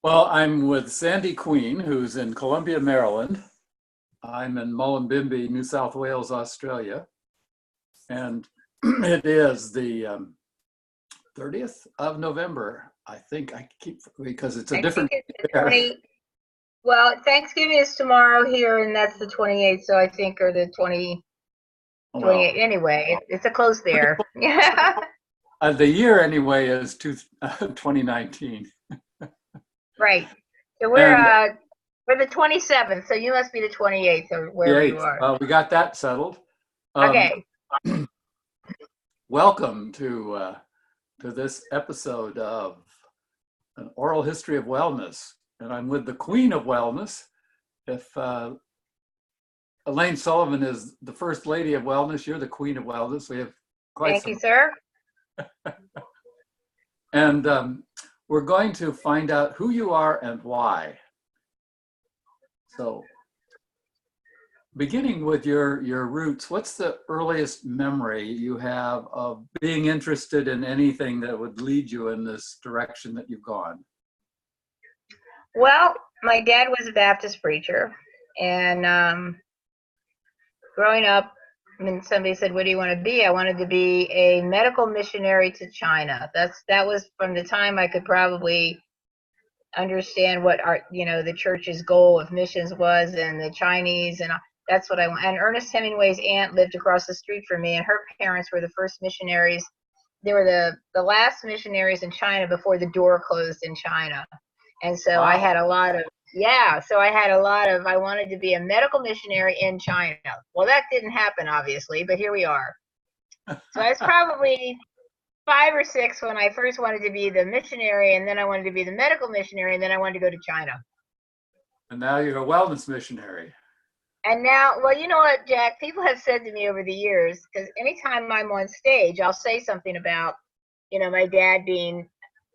Well, I'm with Sandy Queen, who's in Columbia, Maryland. I'm in Mullumbimby, New South Wales, Australia. And it is the 30th of November. I think I keep, because it's a I think different it's the year. 20. Well, Thanksgiving is tomorrow here, and that's the 28th. So I think, or the 20, Well, 28. Anyway, it's a close there. Yeah. the year anyway is 2019. Right. So And we're the 27th. So you must be the 28th or the wherever you 8th, are. we got that settled. Um, Okay. Welcome to this episode of An Oral History of Wellness. And I'm with the Queen of Wellness. If Elaine Sullivan is the First Lady of Wellness, you're the Queen of Wellness. We have quite Thank some. you, sir. And we're going to find out who you are and why. So, beginning with your roots, what's the earliest memory you have of being interested in anything that would lead you in this direction that you've gone? Well, my dad was a Baptist preacher, and growing up, when somebody said, "What do you want to be?" I wanted to be a medical missionary to China. That was from the time I could probably understand what the church's goal of missions was, and the Chinese, and that's what I want. And Ernest Hemingway's aunt lived across the street from me, and her parents were the first missionaries. They were the last missionaries in China before the door closed in China. And so I Wow. had a lot of, yeah, so I had a lot of, I wanted to be a medical missionary in China. Well, that didn't happen, obviously, but here we are. So I was probably 5 or 6 when I first wanted to be the missionary, and then I wanted to be the medical missionary, and then I wanted to go to China. And now you're a wellness missionary. And now, well, you know what, Jack? People have said to me over the years, because anytime I'm on stage, I'll say something about, my dad being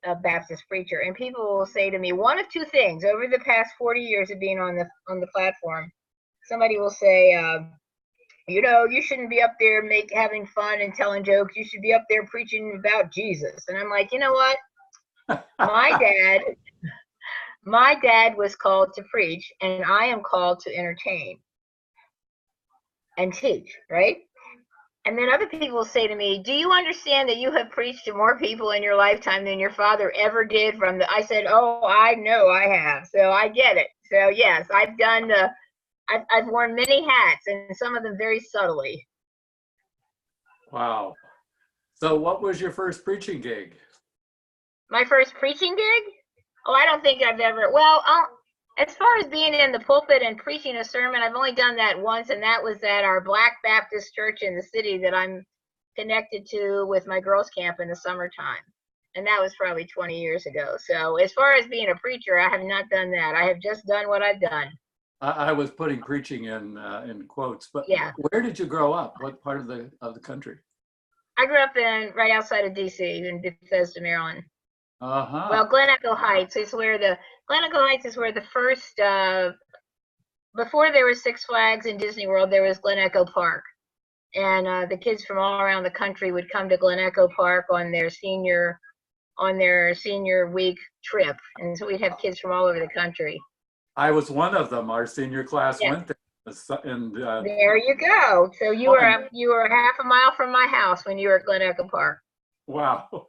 a Baptist preacher, and people will say to me one of two things. Over the past 40 years of being on the platform, somebody will say, you shouldn't be up there having fun and telling jokes. You should be up there preaching about Jesus. And I'm like, you know what? My dad was called to preach, and I am called to entertain and teach, right? And then other people will say to me, "Do you understand that you have preached to more people in your lifetime than your father ever did?" I said, "Oh, I know I have. So I get it." So yes, I've worn many hats, and some of them very subtly. Wow. So what was your first preaching gig? My first preaching gig? Oh, I don't think I've ever, well, as far as being in the pulpit and preaching a sermon, I've only done that once, and that was at our Black Baptist church in the city that I'm connected to with my girls' camp in the summertime. And that was probably 20 years ago. So as far as being a preacher, I have not done that. I have just done what I've done. I was putting preaching in quotes, but Yeah. where did you grow up? What part of the country? I grew up right outside of DC in Bethesda, Maryland. Uh-huh. Well, Glen Echo Heights is where the first, before there was Six Flags and Disney World, there was Glen Echo Park. And the kids from all around the country would come to Glen Echo Park on their senior week trip. And so we'd have kids from all over the country. I was one of them. Our senior class Yeah. went there. And there you go. So you were half a mile from my house when you were at Glen Echo Park. wow.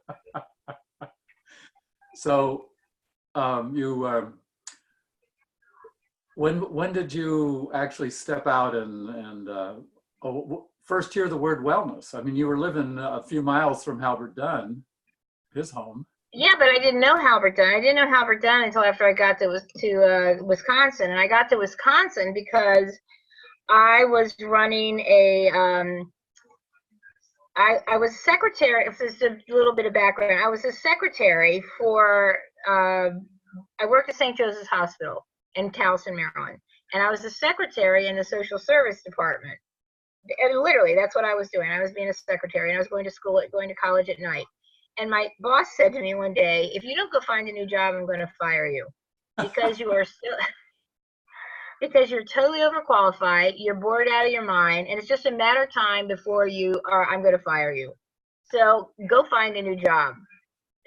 So when did you actually step out and first hear the word wellness? I mean, you were living a few miles from Halbert Dunn, his home. Yeah, but I didn't know Halbert Dunn. I didn't know Halbert Dunn until after I got to Wisconsin. And I got to Wisconsin because I was running I was secretary. Just a little bit of background. I was a secretary for, I worked at St. Joseph's Hospital in Towson, Maryland. And I was a secretary in the social service department. And literally, that's what I was doing. I was being a secretary, and I was going to college at night. And my boss said to me one day, "If you don't go find a new job, I'm going to fire you because because you're totally overqualified, you're bored out of your mind, and it's just a matter of time before I'm going to fire you. So go find a new job."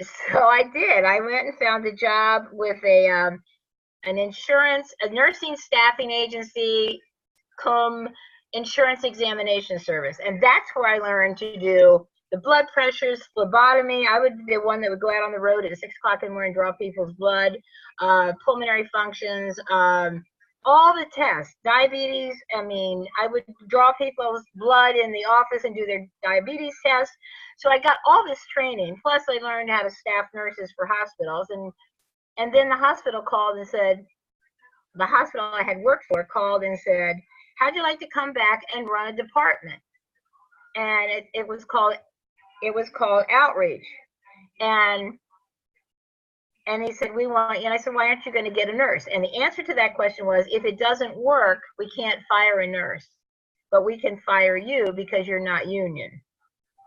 So I did. I went and found a job with a nursing staffing agency, cum insurance examination service, and that's where I learned to do the blood pressures, phlebotomy. I would be the one that would go out on the road at 6 o'clock in the morning, draw people's blood, pulmonary functions, all the tests, diabetes. I mean, I would draw people's blood in the office and do their diabetes tests. So I got all this training. Plus, I learned how to staff nurses for hospitals. And then the hospital called and said, the hospital I had worked for called and said, how'd you like to come back and run a department? And it was called outreach. And he said, we want you. And I said, why aren't you going to get a nurse? And the answer to that question was, if it doesn't work, we can't fire a nurse, but we can fire you because you're not union.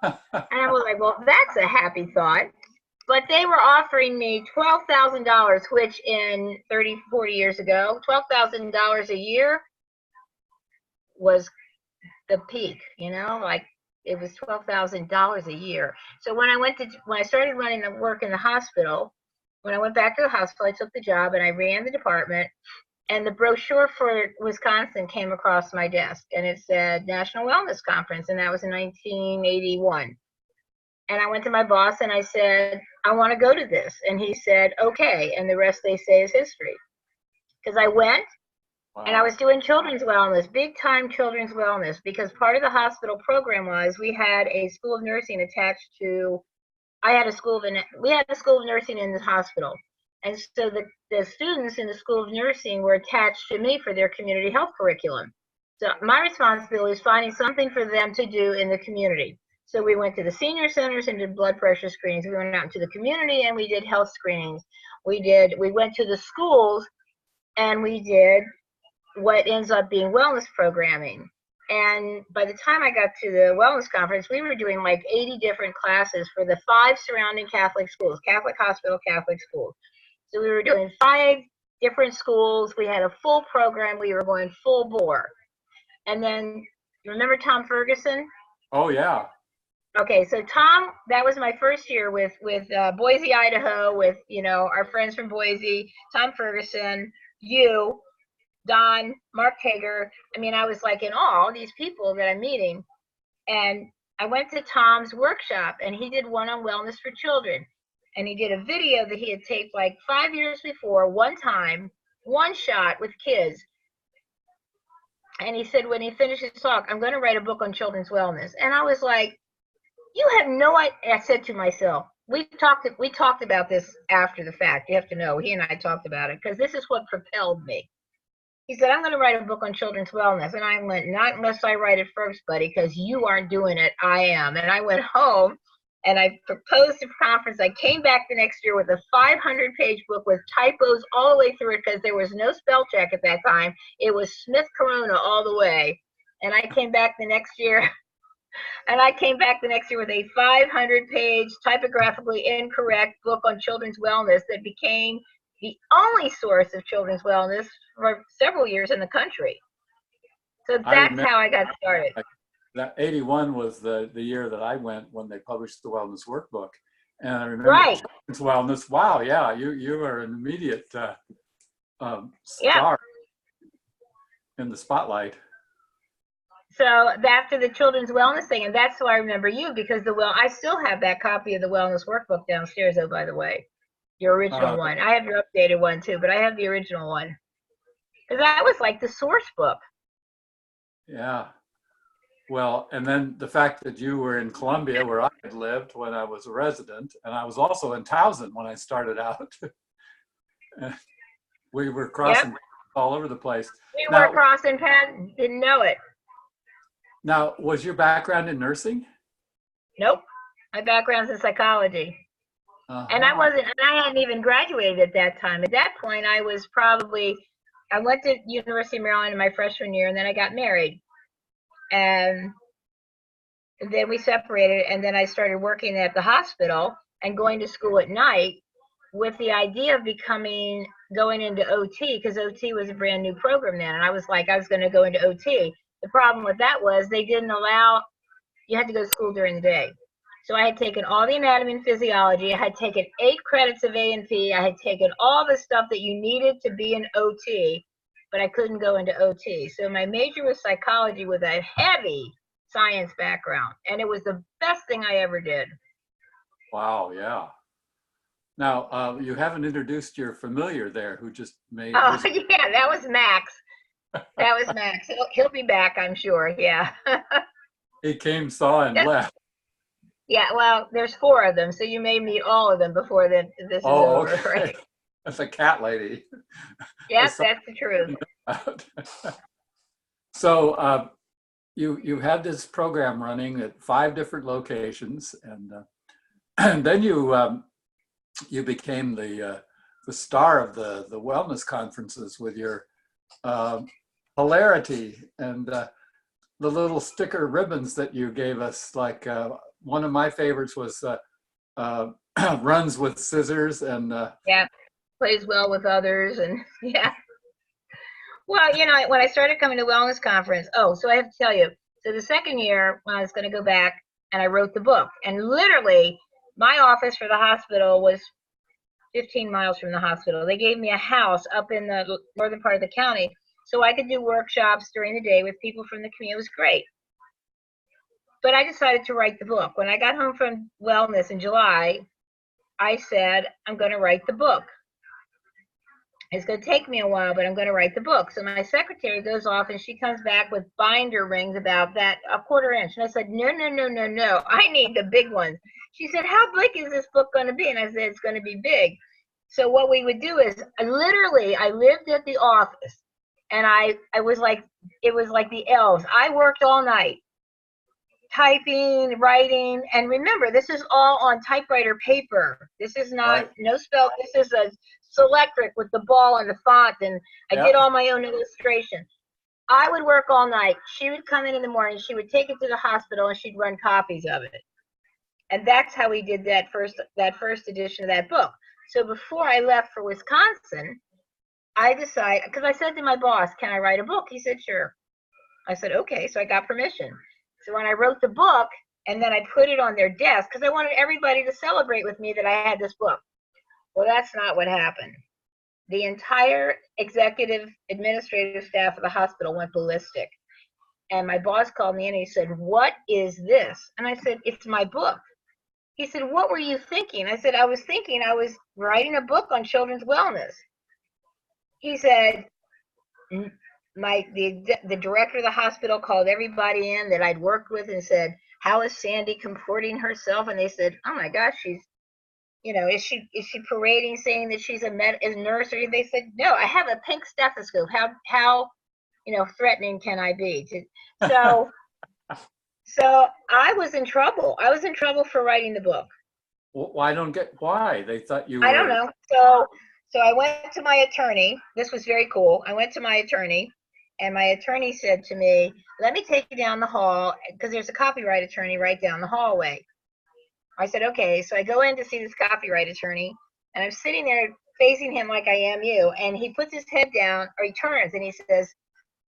And I was like, well, that's a happy thought. But they were offering me $12,000, which in 30, 40 years ago, $12,000 a year was the peak, you know, like it was $12,000 a year. So when I started running the work in the hospital, when I went back to the hospital, I took the job and I ran the department, and the brochure for Wisconsin came across my desk, and it said National Wellness Conference, and that was in 1981. And I went to my boss and I said, I want to go to this. And he said, okay. And the rest, they say, is history. Because I went, wow. And I was doing children's wellness, big time children's wellness, because part of the hospital program was we had a school of nursing attached to, we had a school of nursing in the hospital. And so the students in the school of nursing were attached to me for their community health curriculum. So my responsibility is finding something for them to do in the community. So we went to the senior centers and did blood pressure screenings. We went out into the community and we did health screenings. We went to the schools and we did what ends up being wellness programming. And by the time I got to the wellness conference, we were doing like 80 different classes for the 5 surrounding Catholic schools, Catholic hospital, Catholic schools. So we were doing 5 different schools. We had a full program. We were going full bore. And then, you remember Tom Ferguson? Oh, yeah. Okay, so Tom, that was my first year with Boise, Idaho, with, you know, our friends from Boise, Tom Ferguson, you, Don, Mark Hager. I mean, I was like in all these people that I'm meeting. And I went to Tom's workshop, and he did one on wellness for children. And he did a video that he had taped like 5 years before, one time, one shot with kids. And he said, when he finished his talk, I'm going to write a book on children's wellness. And I was like, you have no idea. I said to myself, we talked about this after the fact. You have to know, he and I talked about it, because this is what propelled me. He said, I'm going to write a book on children's wellness. And I went, not unless I write it first, buddy, because you aren't doing it. I am. And I went home and I proposed a conference. I came back the next year with a 500-page book with typos all the way through it, because there was no spell check at that time. It was Smith Corona all the way. And I came back the next year. And I came back the next year with a 500-page, typographically incorrect book on children's wellness that became the only source of children's wellness for several years in the country. So that's how I got started. That 81 was the year that I went when they published the Wellness Workbook. And I remember children's wellness. Wow, yeah, you were an immediate star in the spotlight. So after the children's wellness thing, and that's why I remember you, because I still have that copy of the Wellness Workbook downstairs, oh, by the way, your original one. I have your updated one too, but I have the original one. Because that was like the source book. Yeah. Well, and then the fact that you were in Columbia, where I had lived when I was a resident, and I was also in Towson when I started out. We were crossing all over the place. We were crossing paths, didn't know it. Now, was your background in nursing? Nope. My background's in psychology. And I hadn't even graduated at that time. At that point, I went to University of Maryland in my freshman year, and then I got married. And then we separated, and then I started working at the hospital and going to school at night with the idea of going into OT, because OT was a brand new program then. And I was like, I was going to go into OT. The problem with that was they didn't allow, you had to go to school during the day. So I had taken all the anatomy and physiology. I had taken 8 credits of A&P. I had taken all the stuff that you needed to be an OT, but I couldn't go into OT. So my major was psychology with a heavy science background, and it was the best thing I ever did. Wow, yeah. Now, you haven't introduced your familiar there who just made. Oh, yeah, that was Max. That was Max. He'll be back, I'm sure. Yeah. He came, saw, and left. Yeah, well, there's 4 of them, so you may meet all of them before this is Oh, over, okay. right? That's a cat lady. Yep, that's the truth. So you had this program running at 5 different locations, and and then you became the star of the wellness conferences with your hilarity and the little sticker ribbons that you gave us. Like one of my favorites was runs with scissors and Yeah, plays well with others, and yeah. Well, when I started coming to wellness conference, so I have to tell you, so the second year when I was going to go back and I wrote the book, and literally my office for the hospital was 15 miles from the hospital. They gave me a house up in the northern part of the county so I could do workshops during the day with people from the community. It was great. But I decided to write the book. When I got home from wellness in July, I said, I'm going to write the book. It's going to take me a while, but I'm going to write the book. So my secretary goes off and she comes back with binder rings about that, a 1/4 inch. And I said, no, no, no, no, no. I need the big ones. She said, how big is this book going to be? And I said, it's going to be big. So what we would do is I lived at the office, and I was like, it was like the elves. I worked all night typing, writing, and remember, this is all on typewriter paper. This is not right. no spell. This is a Selectric with the ball and the font, and I did all my own illustration. I would work all night. She would come in the morning. She would take it to the hospital, and she'd run copies of it. And that's how we did that first edition of that book. So before I left for Wisconsin, I decided, because I said to my boss, can I write a book? He said, sure. I said, okay. So I got permission. So when I wrote the book, and then I put it on their desk, because I wanted everybody to celebrate with me that I had this book. Well, that's not what happened. The entire executive administrative staff of the hospital went ballistic. And my boss called me in and he said, what is this? And I said, it's my book. He said, what were you thinking? I said, I was thinking I was writing a book on children's wellness. He said, the director of the hospital called everybody in that I'd worked with and said, how is Sandy comporting herself? And they said, oh my gosh, she's, is she parading saying that she's a nurse? Or they said, no, I have a pink stethoscope. How threatening can I be? So I was in trouble. I was in trouble for writing the book. Well, I don't get why. They thought you were. I don't know. So I went to my attorney. This was very cool. I went to my attorney, and my attorney said to me, let me take you down the hall, because there's a copyright attorney right down the hallway. I said, okay. So I go in to see this copyright attorney, and I'm sitting there facing him like I am you, and he puts his head down, or he turns, and he says,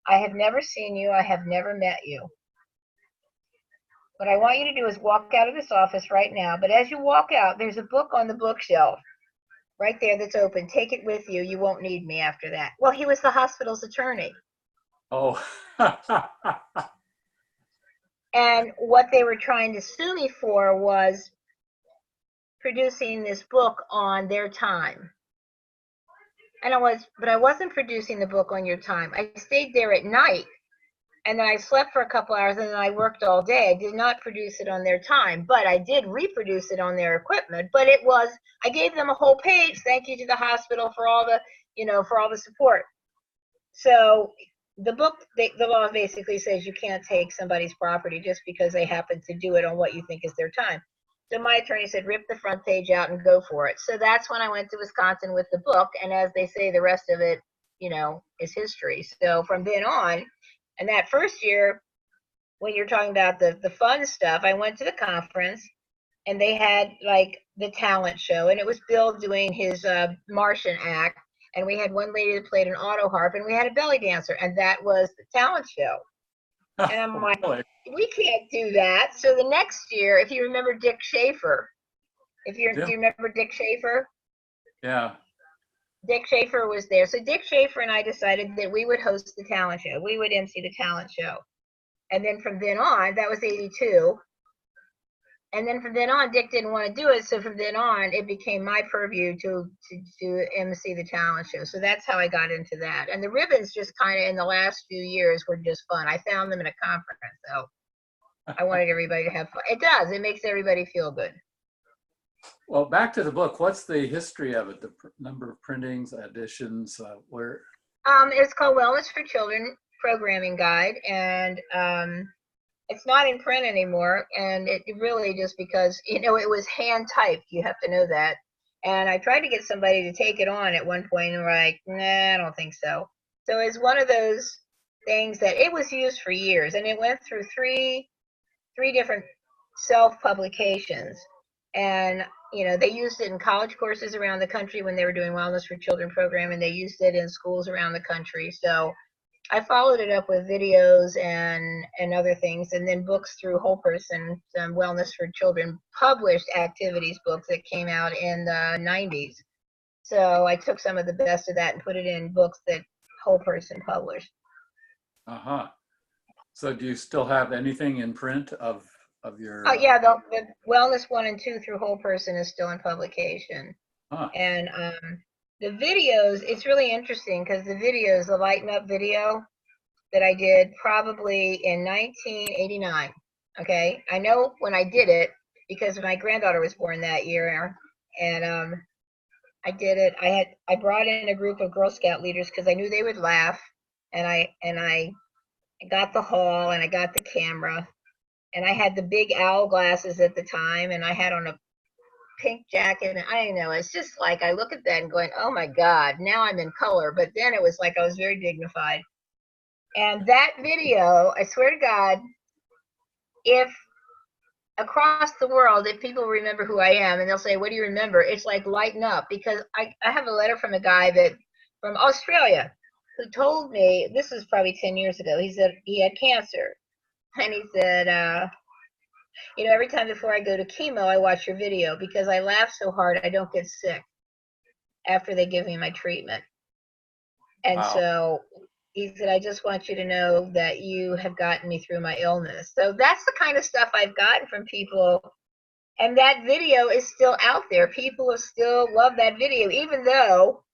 I have never seen you. I have never met you. What I want you to do is walk out of this office right now, but as you walk out, there's a book on the bookshelf right there that's open. Take it with you. You won't need me after that. Well, he was the hospital's attorney. Oh. And what they were trying to sue me for was producing this book on their time. And I wasn't producing the book on your time. I stayed there at night, and then I slept for a couple hours, and then I worked all day. I did not produce it on their time, but I did reproduce it on their equipment. But I gave them a whole page. Thank you to the hospital for all the support. So the book, the law basically says you can't take somebody's property just because they happen to do it on what you think is their time. So my attorney said, rip the front page out and go for it. So that's when I went to Wisconsin with the book. And as they say, the rest of it, is history. So from then on, and that first year, when you're talking about the fun stuff, I went to the conference, and they had like the talent show, and it was Bill doing his Martian act. And we had one lady that played an auto harp, and we had a belly dancer, and that was the talent show. And I'm like, Really? we can't do that. So the next year, if you remember Dick Schaefer, do Dim- you remember Dick Schaefer? Yeah. Dick Schaefer was there. So Dick Schaefer and I decided that we would host the talent show. We would MC the talent show. And then from then on, that was 82. And then from then on, Dick didn't want to do it. So from then on, it became my purview to MC the talent show. So that's how I got into that. And the ribbons just kind of in the last few years were just fun. I found them in a conference. So I wanted everybody to have fun. It does. It makes everybody feel good. Well, back to the book. What's the history of it? The number of printings, editions, where? It's called Wellness for Children Programming Guide. And it's not in print anymore, and it really just because, you know, it was hand typed. You have to know that. And I tried to get somebody to take it on at one point, and we're like, nah, I don't think so. So it's one of those things that it was used for years, and it went through three different self-publications. And, you know, they used it in college courses around the country when they were doing Wellness for Children program, and they used it in schools around the country. So I followed it up with videos and other things, and then books through Whole Person, some Wellness for Children published activities books that came out in the 90s. So I took some of the best of that and put it in books that Whole Person published. Uh-huh. So do you still have anything in print of your? Oh yeah, the Wellness 1 and 2 through Whole Person is still in publication. Huh. And the videos, it's really interesting because the videos, the Lighten Up video that I did probably in 1989. Okay, I know when I did it because my granddaughter was born that year, and I did it. I brought in a group of Girl Scout leaders because I knew they would laugh, and I got the hall and I got the camera, and I had the big owl glasses at the time, and I had on a pink jacket, and I don't know, it's just like I look at that and going, oh my God, now I'm in color. But then it was like I was very dignified. And that video, I swear to God, if across the world, if people remember who I am and they'll say, what do you remember? It's like Lighten Up, because I have a letter from a guy that from Australia who told me, this is probably 10 years ago, he said he had cancer. And he said, you know, every time before I go to chemo, I watch your video because I laugh so hard I don't get sick after they give me my treatment. And Wow. so he said, I just want you to know that you have gotten me through my illness. So that's the kind of stuff I've gotten from people. And that video is still out there. People still love that video, even though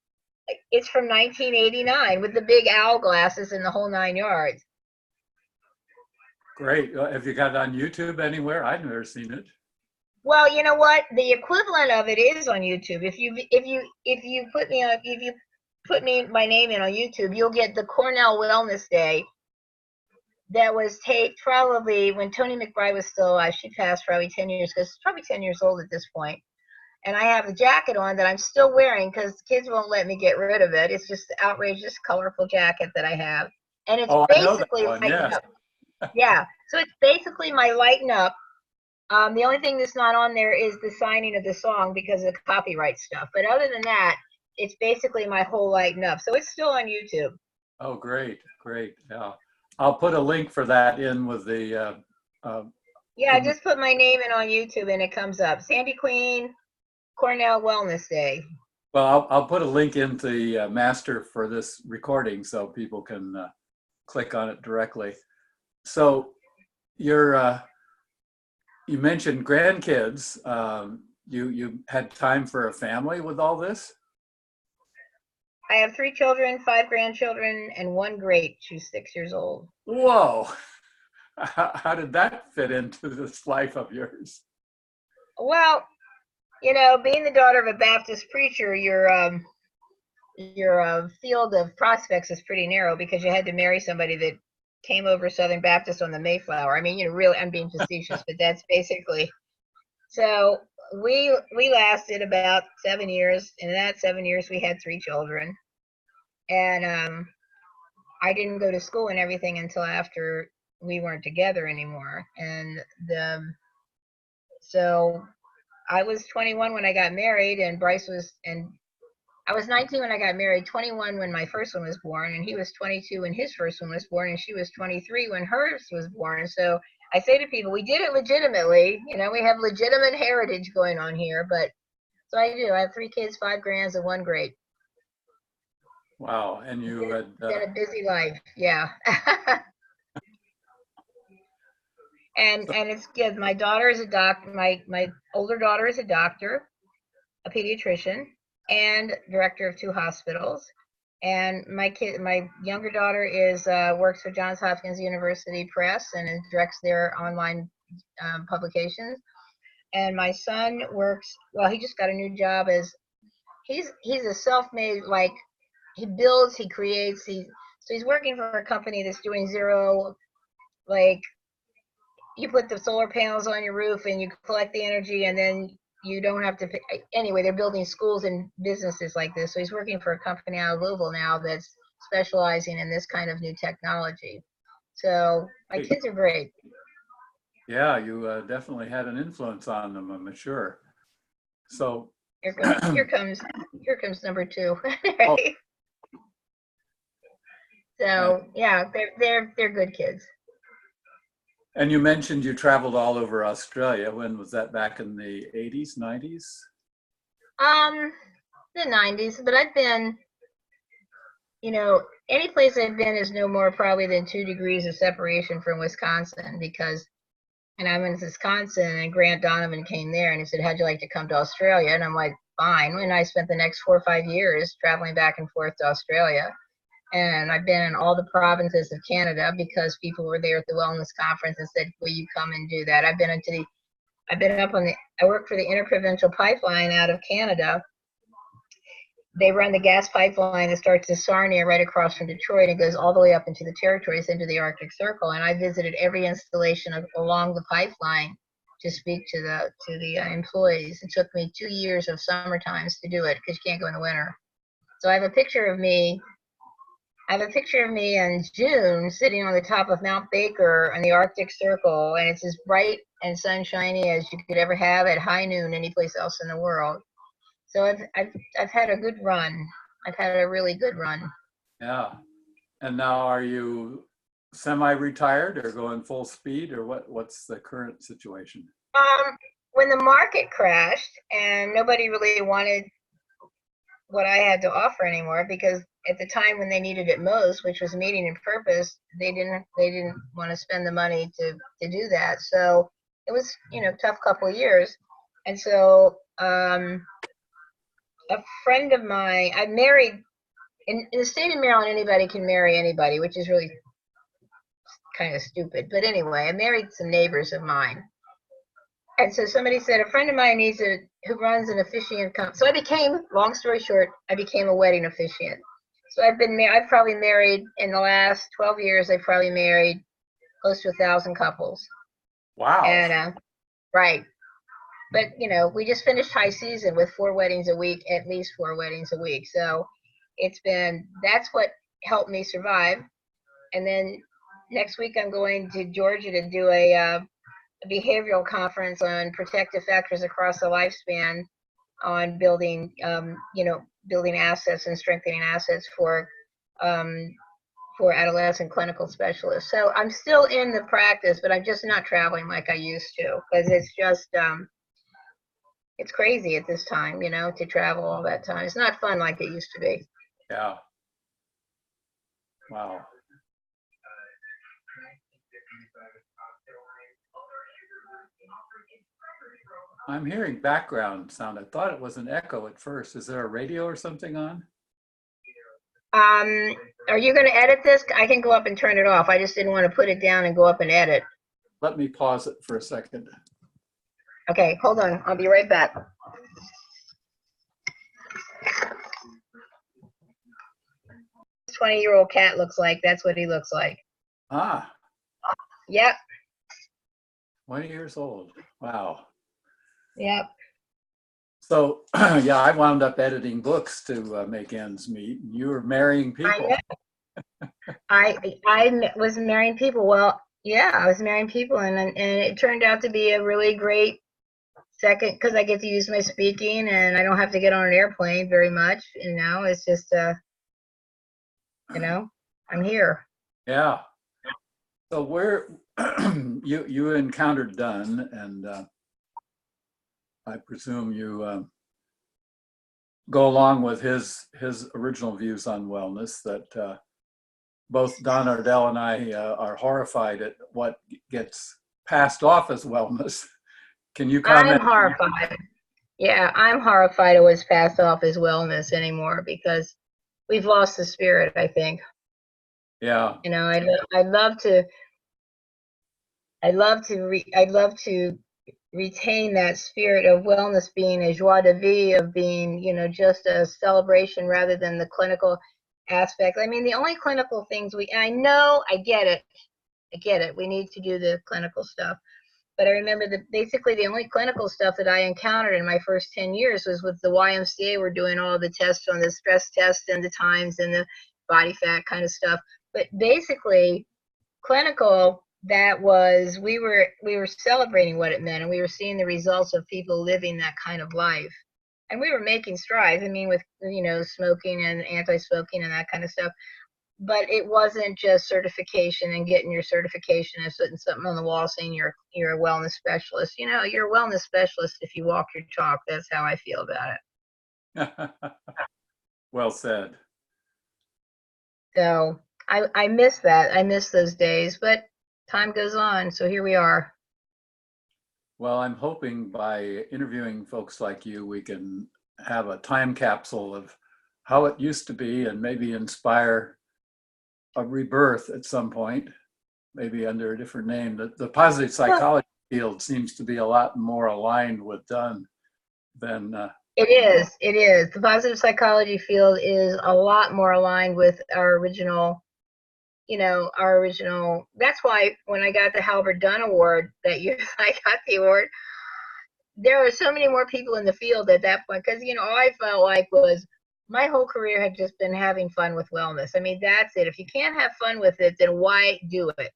it's from 1989 with the big owl glasses and the whole 9 yards. Great. Have you got it on YouTube anywhere? I've never seen it. Well, you know what? The equivalent of it is on YouTube. If you put me on, if you put my name in on YouTube, you'll get the Cornell Wellness Day that was taped probably when Tony McBride was still alive. She passed probably 10 years because she's probably 10 years old at this point. And I have a jacket on that I'm still wearing because the kids won't let me get rid of it. It's just the outrageous, colorful jacket that I have. And it's Oh, I know that basically one. Lighten Yes. Up. Yeah. So it's basically my Lighten Up. The only thing that's not on there is the signing of the song because of the copyright stuff. But other than that, it's basically my whole Lighten Up. So it's still on YouTube. Oh, great. Great. Yeah. I'll put a link for that in with the. Yeah, I just put my name in on YouTube and it comes up. Sandy Queen, Cornell Wellness Day. Well, I'll put a link in the master for this recording so people can click on it directly. So you're you mentioned grandkids. You had time for a family with all this? I have 3 children, 5 grandchildren, and 1 great who's 6 years old. Whoa. How did that fit into this life of yours? Well, you know, being the daughter of a Baptist preacher, your field of prospects is pretty narrow because you had to marry somebody that came over Southern Baptist on the Mayflower. I mean, you know, really, I'm being facetious, but that's basically. So we lasted about 7 years. In that 7 years, we had 3 children, and I didn't go to school and everything until after we weren't together anymore. And so I was 21 when I got married, and Bryce was, and I was 19 when I got married, 21 when my first one was born, and he was 22 when his first one was born, and she was 23 when hers was born. So I say to people, we did it legitimately. You know, we have legitimate heritage going on here. But so I do. I have 3 kids, 5 grands, and 1 great. Wow. And you had, It's been a busy life. Yeah. And it's good. My daughter is a doctor. My older daughter is a doctor, a pediatrician, and director of 2 hospitals. And my younger daughter is works for Johns Hopkins University Press and directs their online publications. And my son works. Well, he just got a new job as he's a self-made, like, he builds, he creates. So he's working for a company that's doing zero, like, you put the solar panels on your roof and you collect the energy, and then you don't have to pay. Anyway, they're building schools and businesses like this. So he's working for a company out of Louisville now that's specializing in this kind of new technology. So my kids are great. yeah, you definitely had an influence on them, I'm sure. So Here comes number 2. oh, So yeah, they're good kids. and you mentioned you traveled all over Australia. When was that? Back in the 80s, 90s? The 90s, but I've been, any place I've been is no more probably than 2 degrees of separation from Wisconsin, because, and I'm in Wisconsin, and Grant Donovan came there and he said, how'd you like to come to Australia? And I'm like, fine. And I spent the next 4 or 5 years traveling back and forth to Australia. And I've been in all the provinces of Canada because people were there at the wellness conference and said, will you come and do that? I work for the Interprovincial Pipeline out of Canada. They run the gas pipeline that starts in Sarnia right across from Detroit and goes all the way up into the territories, into the Arctic Circle. And I visited every installation along the pipeline to speak to the employees. It took me 2 years of summer times to do it because you can't go in the winter. So I have a picture of me in June sitting on the top of Mount Baker in the Arctic Circle, and it's as bright and sunshiny as you could ever have at high noon anyplace else in the world. So I've had a good run. I've had a really good run. Yeah. And now are you semi-retired or going full speed, or what's the current situation? When the market crashed and nobody really wanted what I had to offer anymore, because at the time when they needed it most, which was meaning and purpose, they didn't want to spend the money to do that. So it was, tough couple of years. And so a friend of mine, I married in the state of Maryland, anybody can marry anybody, which is really kind of stupid. But anyway, I married some neighbors of mine. And so somebody said, a friend of mine who runs an officiant company. So long story short, I became a wedding officiant. So I've probably married, in the last 12 years, I've probably married close to 1,000 couples. Wow. And, right. But, we just finished high season with 4 weddings a week, at least 4 weddings a week. So that's what helped me survive. And then next week I'm going to Georgia to do a behavioral conference on protective factors across the lifespan, on building assets and strengthening assets for adolescent clinical specialists. So I'm still in the practice, but I'm just not traveling like I used to, because it's just it's crazy at this time, to travel all that time. It's not fun like it used to be. Yeah. Wow. I'm hearing background sound. I thought it was an echo at first. Is there a radio or something on? Are you going to edit this? I can go up and turn it off. I just didn't want to put it down and go up and edit. Let me pause it for a second. Okay, hold on. I'll be right back. This 20-year-old cat looks like. That's what he looks like. Ah. Yep. 20 years old. Wow. Yep. So, yeah, I wound up editing books to make ends meet. You were marrying people. I was marrying people. Well, yeah, I was marrying people, and it turned out to be a really great Second, because I get to use my speaking and I don't have to get on an airplane very much. It's just, I'm here. Yeah. So where you encountered Dunn, and I presume you go along with his original views on wellness, that both Don Ardell and I are horrified at what gets passed off as wellness. Can you I'm comment? horrified. Yeah, I'm horrified it was passed off as wellness anymore because we've lost the spirit, I think. Yeah. I'd love to I'd love to retain that spirit of wellness being a joie de vivre, of being, just a celebration rather than the clinical aspect. I mean, the only clinical things I know, I get it. We need to do the clinical stuff. But I remember that basically the only clinical stuff that I encountered in my first 10 years was with the YMCA. We're doing all the tests on the stress test and the times and the body fat kind of stuff. But basically, clinical, that was, we were celebrating what it meant, and we were seeing the results of people living that kind of life. And we were making strides, I mean, with, smoking and anti-smoking and that kind of stuff. But it wasn't just certification and getting your certification and putting something on the wall saying you're a wellness specialist. You're a wellness specialist if you walk your talk. That's how I feel about it. Well said. So I miss that. I miss those days, but time goes on. So here we are. Well, I'm hoping by interviewing folks like you, we can have a time capsule of how it used to be and maybe inspire a rebirth at some point, maybe under a different name. The positive psychology field seems to be a lot more aligned with Dunn than. It is. The positive psychology field is a lot more aligned with our original, that's why when I got the Halbert Dunn Award that year, I got the award, there were so many more people in the field at that point, because, all I felt like was my whole career had just been having fun with wellness. I mean, that's it. If you can't have fun with it, then why do it?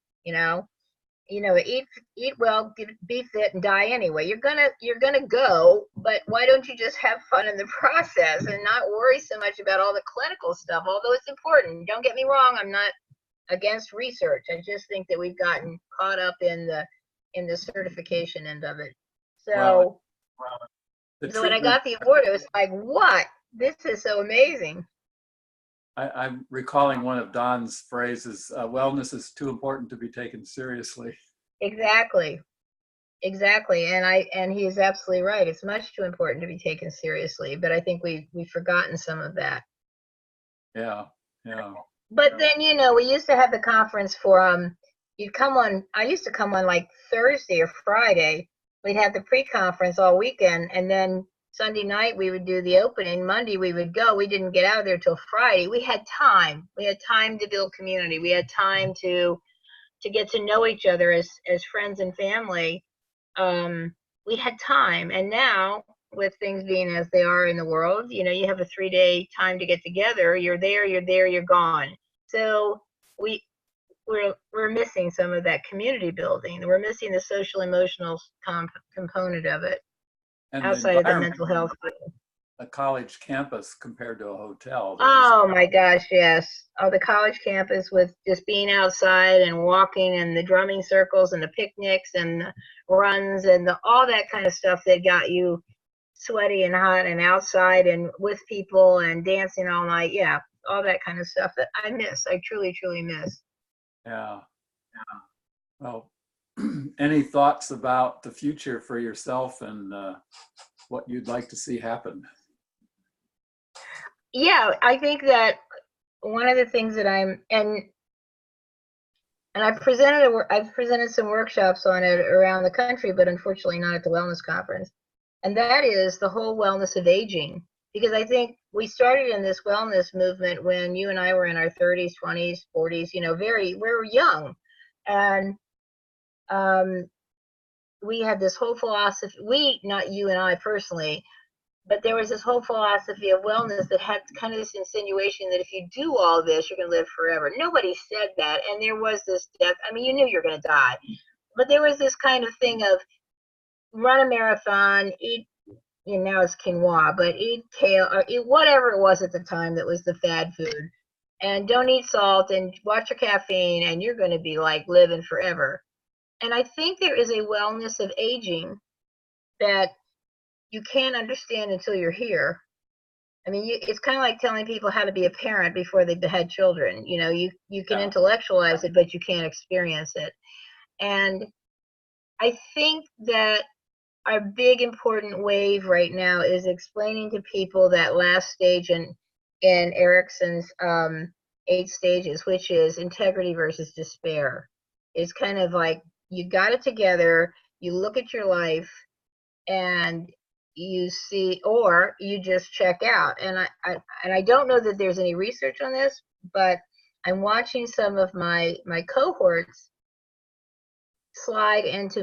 Eat well, be fit, and die anyway. You're gonna go, but why don't you just have fun in the process and not worry so much about all the clinical stuff? Although it's important. Don't get me wrong. I'm not against research. I just think that we've gotten caught up in the certification end of it. So, so when I got the award, it was like, what? This is so amazing. I'm recalling one of Don's phrases, wellness is too important to be taken seriously. Exactly. And he is absolutely right. It's much too important to be taken seriously, but I think we've forgotten some of that. Yeah. But then, we used to have the conference for, I used to come on like Thursday or Friday. We'd have the pre-conference all weekend, and then Sunday night we would do the opening. Monday we would go. We didn't get out of there till Friday. We had time. We had time to build community. We had time to get to know each other as friends and family. We had time. And now, with things being as they are in the world, you have a 3-day time to get together. You're there, you're gone. So we're missing some of that community building. We're missing the social emotional component of it, and outside of the mental health. A college campus compared to a hotel. Oh my gosh, yes. Oh, the college campus with just being outside and walking and the drumming circles and the picnics and the runs and all that kind of stuff that got you sweaty and hot and outside and with people and dancing all night. Yeah, all that kind of stuff that I miss. I truly, truly miss. Yeah. Well, any thoughts about the future for yourself and what you'd like to see happen? Yeah, I think that one of the things that and I've presented some workshops on it around the country, but unfortunately not at the wellness conference. And that is the whole wellness of aging. Because I think we started in this wellness movement when you and I were in our 30s, 20s, 40s, we were young. And we had this whole philosophy, not you and I personally, but there was this whole philosophy of wellness that had kind of this insinuation that if you do all this, you're going to live forever. Nobody said that. And there was this death. I mean, you knew you're going to die. But there was this kind of thing of run a marathon, eat, now it's quinoa, but eat kale or eat whatever it was at the time that was the fad food. And don't eat salt and watch your caffeine, and you're going to be like living forever. And I think there is a wellness of aging that you can't understand until you're here. I mean, it's kind of like telling people how to be a parent before they've had children. You can intellectualize it, but you can't experience it. And I think that our big important wave right now is explaining to people that last stage in Erickson's 8 stages, which is integrity versus despair. It's kind of like you got it together, you look at your life, and you see, or you just check out. And I don't know that there's any research on this, but I'm watching some of my cohorts slide into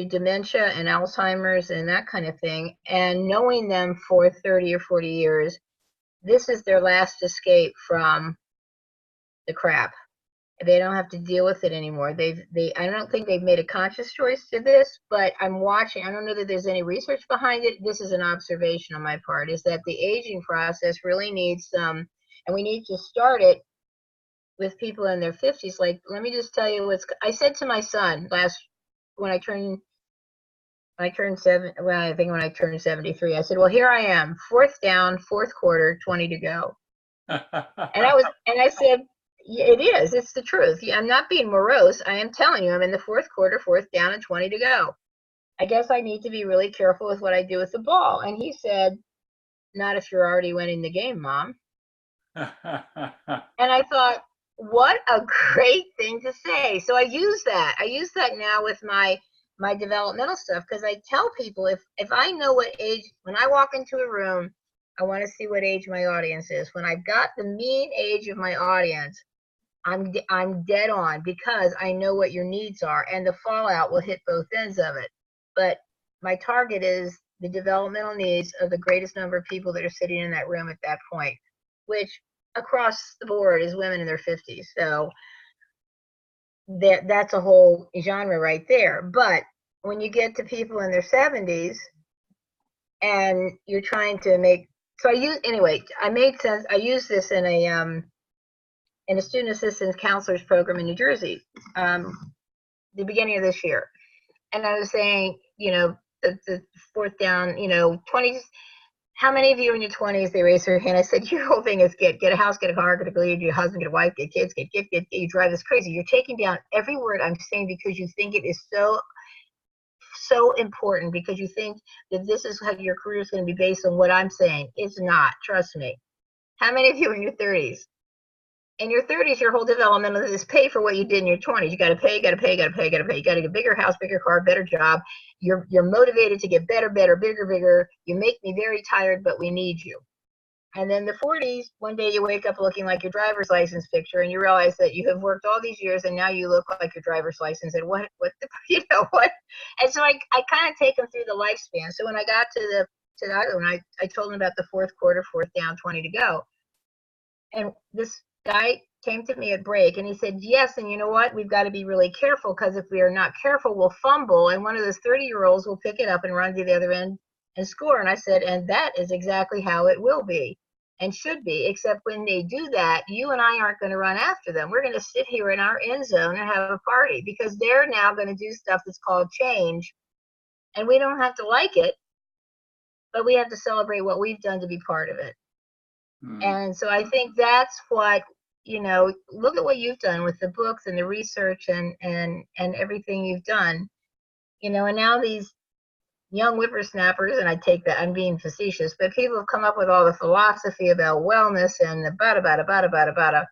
dementia and Alzheimer's and that kind of thing, and knowing them for 30 or 40 years, this is their last escape from the crap. They don't have to deal with it anymore. I don't think they've made a conscious choice to this, but I'm watching. I don't know that there's any research behind it. This is an observation on my part, is that the aging process really needs some, and we need to start it with people in their 50s. Like, let me just tell you I said to my son when I turned 73, I said, well, here I am, 4th down, 4th quarter, 20 to go. And I said, it is. It's the truth. I'm not being morose. I am telling you, I'm in the 4th quarter, 4th down, and 20 to go. I guess I need to be really careful with what I do with the ball. And he said, not if you're already winning the game, Mom. And I thought, what a great thing to say. So I use that. I use that now with my developmental stuff, because I tell people, if I know what age, when I walk into a room, I want to see what age my audience is. When I've got the mean age of my audience, I'm dead on, because I know what your needs are, and the fallout will hit both ends of it. But my target is the developmental needs of the greatest number of people that are sitting in that room at that point, which across the board is women in their 50s. So that's a whole genre right there. But when you get to people in their 70s and you're trying to I made sense. I used this in a student assistance counselors program in New Jersey, the beginning of this year. And I was saying, the 4th down, 20s. How many of you in your 20s, they raise their hand? I said, your whole thing is get a house, get a car, get a lead, get a husband, get a wife, get kids, get, you drive this crazy. You're taking down every word I'm saying because you think it is so important, because you think that this is how your career is going to be based on what I'm saying. It's not, trust me. How many of you in your 30s? In your 30s, your whole development is pay for what you did in your 20s. You got to pay, you got to pay, you got to pay, you got to pay. You got to get a bigger house, bigger car, better job. You're motivated to get better, bigger. You make me very tired, but we need you. And then the 40s, one day you wake up looking like your driver's license picture, and you realize that you have worked all these years, and now you look like your driver's license. And what? And so I kind of take them through the lifespan. So when I got to the other one, I told them about the 4th quarter, 4th down, 20 to go. And this guy came to me at break, and he said, yes, and you know what, we've got to be really careful, because if we are not careful, we'll fumble, and one of those 30-year-olds will pick it up and run to the other end and score. And I said, and that is exactly how it will be and should be, except when they do that, you and I aren't going to run after them. We're going to sit here in our end zone and have a party, because they're now going to do stuff that's called change, and we don't have to like it, but we have to celebrate what we've done to be part of it. And so I think that's what, look at what you've done with the books and the research and everything you've done, and now these young whippersnappers, and I take that, I'm being facetious, but people have come up with all the philosophy about wellness and the bada.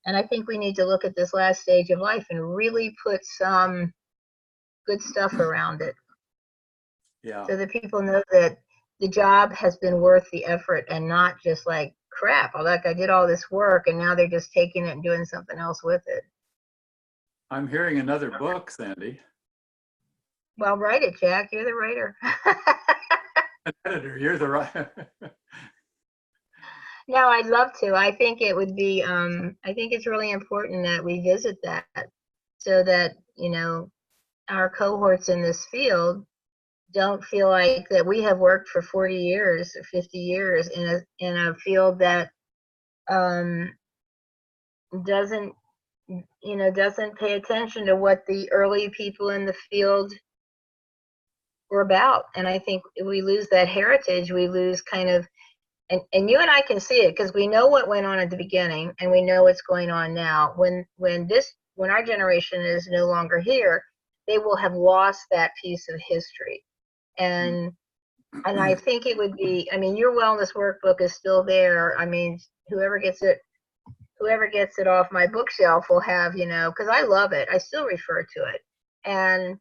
And I think we need to look at this last stage of life and really put some good stuff around it. Yeah. So that people know that the job has been worth the effort, and not just like, crap, I did all this work and now they're just taking it and doing something else with it. I'm hearing another book, Sandy. Well, write it, Jack. You're the writer. Editor, you're the writer. No, I'd love to. I think it would be, I think it's really important that we visit that, so that, our cohorts in this field don't feel like that we have worked for 40 years or 50 years in a field that doesn't doesn't pay attention to what the early people in the field were about. And I think if we lose that heritage, we lose kind of, and you and I can see it because we know what went on at the beginning and we know what's going on now. When our generation is no longer here, they will have lost that piece of history. And I think it would be, I mean, your wellness workbook is still there. I mean, whoever gets it off my bookshelf will have, because I love it. I still refer to it. And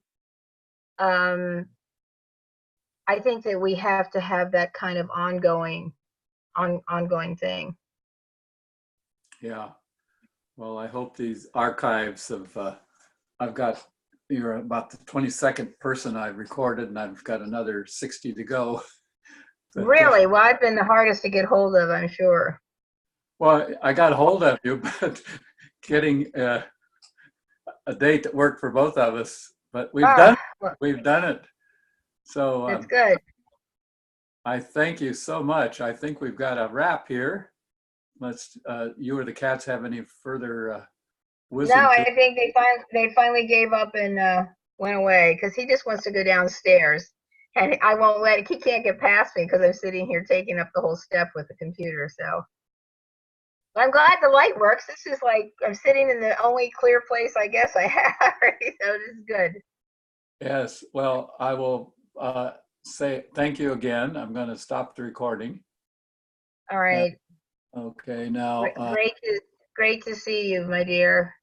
I think that we have to have that kind of ongoing thing. Yeah. Well, I hope these archives of, I've got, you're about the 22nd person I've recorded, and I've got another 60 to go. But, really? Well, I've been the hardest to get hold of, I'm sure. well, I got hold of you, but getting a date that worked for both of us. But we've done it. So that's good. I thank you so much. I think we've got a wrap here. You or the cats have any further wisdom? No, I think they finally gave up and went away because he just wants to go downstairs, and I won't let. He can't get past me because I'm sitting here taking up the whole step with the computer. So I'm glad the light works. This is like I'm sitting in the only clear place I guess I have. So this is good. Yes. Well, I will say thank you again. I'm going to stop the recording. All right. Okay. Now. Great to see you, my dear.